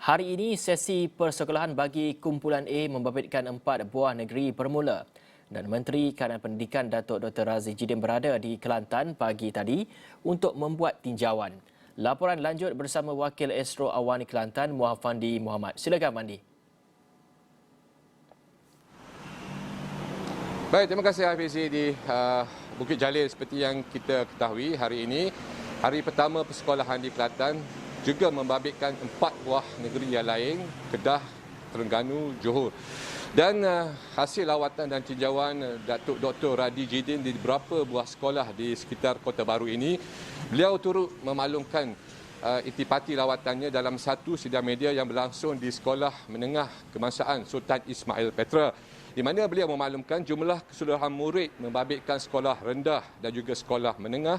Hari ini, sesi persekolahan bagi kumpulan A membabitkan 4 buah negeri bermula. Dan Menteri Kanan Pendidikan Datuk Dr. Razi Jidin berada di Kelantan pagi tadi untuk membuat tinjauan. Laporan lanjut bersama Wakil Astro Awani Kelantan, Muhafandi Muhammad. Silakan, Mandi. Baik, terima kasih Hafizi di Bukit Jalil. Seperti yang kita ketahui, hari ini, hari pertama persekolahan di Kelantan juga membabitkan 4 buah negeri yang lain, Kedah, Terengganu, Johor. Dan hasil lawatan dan tinjauan Datuk Dr. Razi Jidin di beberapa buah sekolah di sekitar Kota Baru ini, beliau turut memaklumkan intipati lawatannya dalam satu sidang media yang berlangsung di Sekolah Menengah Kebangsaan Sultan Ismail Petra, di mana beliau memaklumkan jumlah keseluruhan murid membabitkan sekolah rendah dan juga sekolah menengah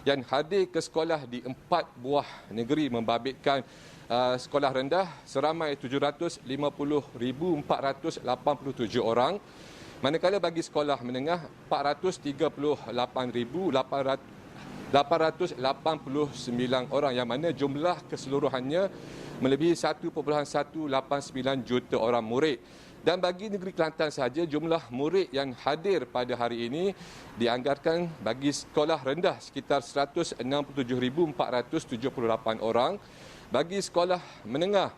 yang hadir ke sekolah di 4 buah negeri membabitkan sekolah rendah seramai 750,487 orang, manakala bagi sekolah menengah 438,889 orang, yang mana jumlah keseluruhannya melebihi 1.189 juta orang murid. Dan bagi negeri Kelantan sahaja, jumlah murid yang hadir pada hari ini dianggarkan bagi sekolah rendah sekitar 167,478 orang. Bagi sekolah menengah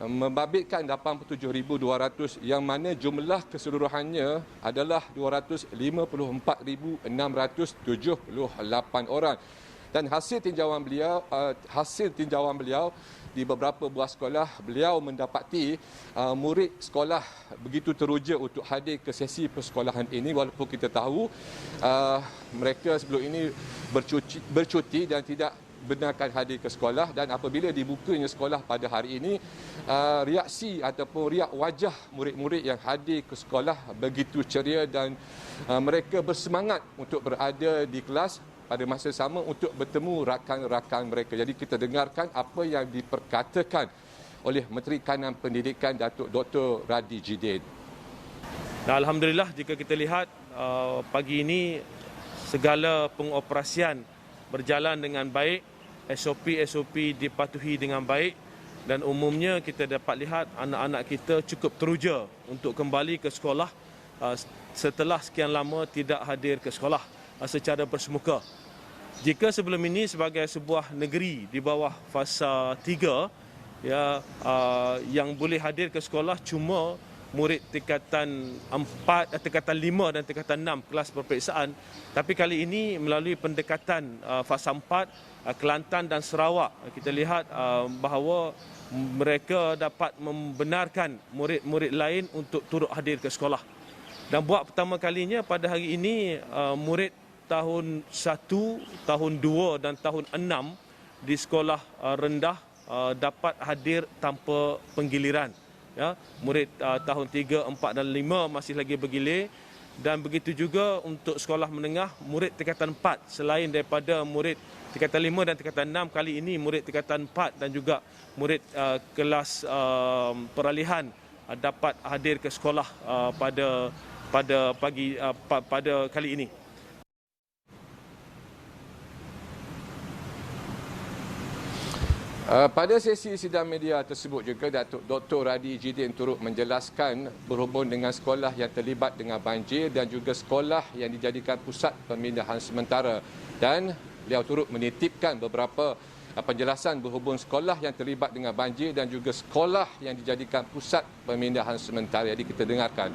membabitkan 87,200, yang mana jumlah keseluruhannya adalah 254,678 orang. Dan hasil tinjauan beliau di beberapa buah sekolah, beliau mendapati murid sekolah begitu teruja untuk hadir ke sesi persekolahan ini, walaupun kita tahu mereka sebelum ini bercuti dan tidak benarkan hadir ke sekolah. Dan apabila dibukanya sekolah pada hari ini, reaksi ataupun riak wajah murid-murid yang hadir ke sekolah begitu ceria dan mereka bersemangat untuk berada di kelas pada masa sama untuk bertemu rakan-rakan mereka. Jadi kita dengarkan apa yang diperkatakan oleh Menteri Kanan Pendidikan Datuk Dr. Razi Jidin. Alhamdulillah, jika kita lihat pagi ini segala pengoperasian berjalan dengan baik, SOP dipatuhi dengan baik, dan umumnya kita dapat lihat anak-anak kita cukup teruja untuk kembali ke sekolah setelah sekian lama tidak hadir ke sekolah secara bersemuka. Jika sebelum ini sebagai sebuah negeri di bawah fasa 3 yang boleh hadir ke sekolah cuma murid tingkatan 4, tingkatan 5 dan tingkatan 6 kelas peperiksaan, tapi kali ini melalui pendekatan fasa 4, Kelantan dan Sarawak, kita lihat bahawa mereka dapat membenarkan murid-murid lain untuk turut hadir ke sekolah. Dan buat pertama kalinya pada hari ini murid tahun 1, tahun 2 dan tahun 6 di sekolah rendah dapat hadir tanpa penggiliran. Ya, murid tahun 3, 4 dan 5 masih lagi bergilir, dan begitu juga untuk sekolah menengah murid tingkatan 4 selain daripada murid tingkatan 5 dan tingkatan 6, kali ini murid tingkatan 4 dan juga murid kelas peralihan dapat hadir ke sekolah pada kali ini. Pada sesi sidang media tersebut juga, Datuk Dr. Razi Jidin turut menjelaskan berhubung dengan sekolah yang terlibat dengan banjir dan juga sekolah yang dijadikan pusat pemindahan sementara, dan beliau turut menitipkan beberapa penjelasan berhubung sekolah yang terlibat dengan banjir dan juga sekolah yang dijadikan pusat pemindahan sementara. Jadi kita dengarkan.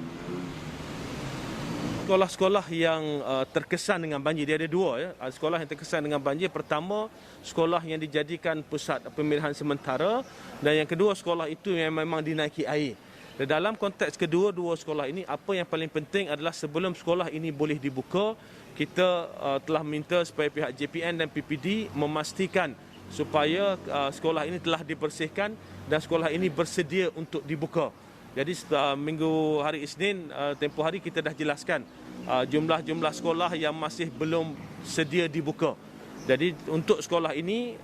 Sekolah-sekolah yang terkesan dengan banjir, dia ada 2 ya. Sekolah yang terkesan dengan banjir, pertama sekolah yang dijadikan pusat pemindahan sementara, dan yang kedua sekolah itu yang memang dinaiki air. Dan dalam konteks kedua-dua sekolah ini, apa yang paling penting adalah sebelum sekolah ini boleh dibuka, kita telah minta supaya pihak JPN dan PPD memastikan supaya sekolah ini telah dibersihkan dan sekolah ini bersedia untuk dibuka. Jadi minggu hari Isnin, tempoh hari kita dah jelaskan jumlah-jumlah sekolah yang masih belum sedia dibuka. Jadi untuk sekolah ini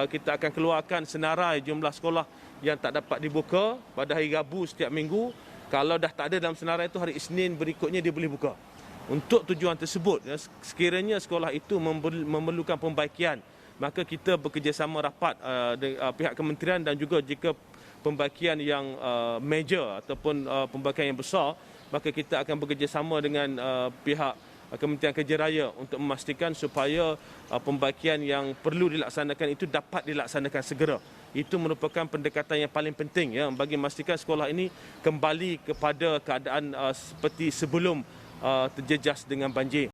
kita akan keluarkan senarai jumlah sekolah yang tak dapat dibuka pada hari Rabu setiap minggu. Kalau dah tak ada dalam senarai itu, hari Isnin berikutnya dia boleh buka. Untuk tujuan tersebut, sekiranya sekolah itu memerlukan pembaikian, maka kita bekerjasama rapat pihak kementerian dan juga jika pembagian yang major ataupun pembagian yang besar, maka kita akan bekerjasama dengan pihak Kementerian Kerja Raya untuk memastikan supaya pembagian yang perlu dilaksanakan itu dapat dilaksanakan segera. Itu merupakan pendekatan yang paling penting ya, bagi memastikan sekolah ini kembali kepada keadaan seperti sebelum terjejas dengan banjir.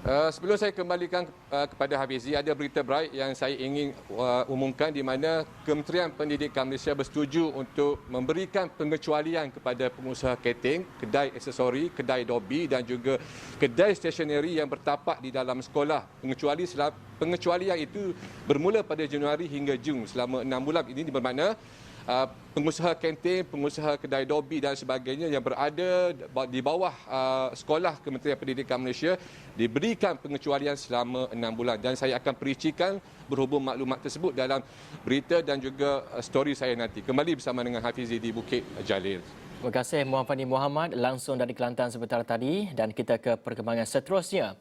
Sebelum saya kembalikan kepada Hafizi, ada berita baik yang saya ingin umumkan di mana Kementerian Pendidikan Malaysia bersetuju untuk memberikan pengecualian kepada pengusaha catering, kedai aksesori, kedai dobi dan juga kedai stationery yang bertapak di dalam sekolah. Pengecualian itu bermula pada Januari hingga Jun selama 6 bulan. Ini bermakna pengusaha kantin, pengusaha kedai dobi dan sebagainya yang berada di bawah sekolah Kementerian Pendidikan Malaysia diberikan pengecualian selama 6 bulan. Dan saya akan pericikan berhubung maklumat tersebut dalam berita dan juga story saya nanti. Kembali bersama dengan Hafizi di Bukit Jalil. Terima kasih Muhammad Fani Muhammad langsung dari Kelantan sebentar tadi, dan kita ke perkembangan seterusnya.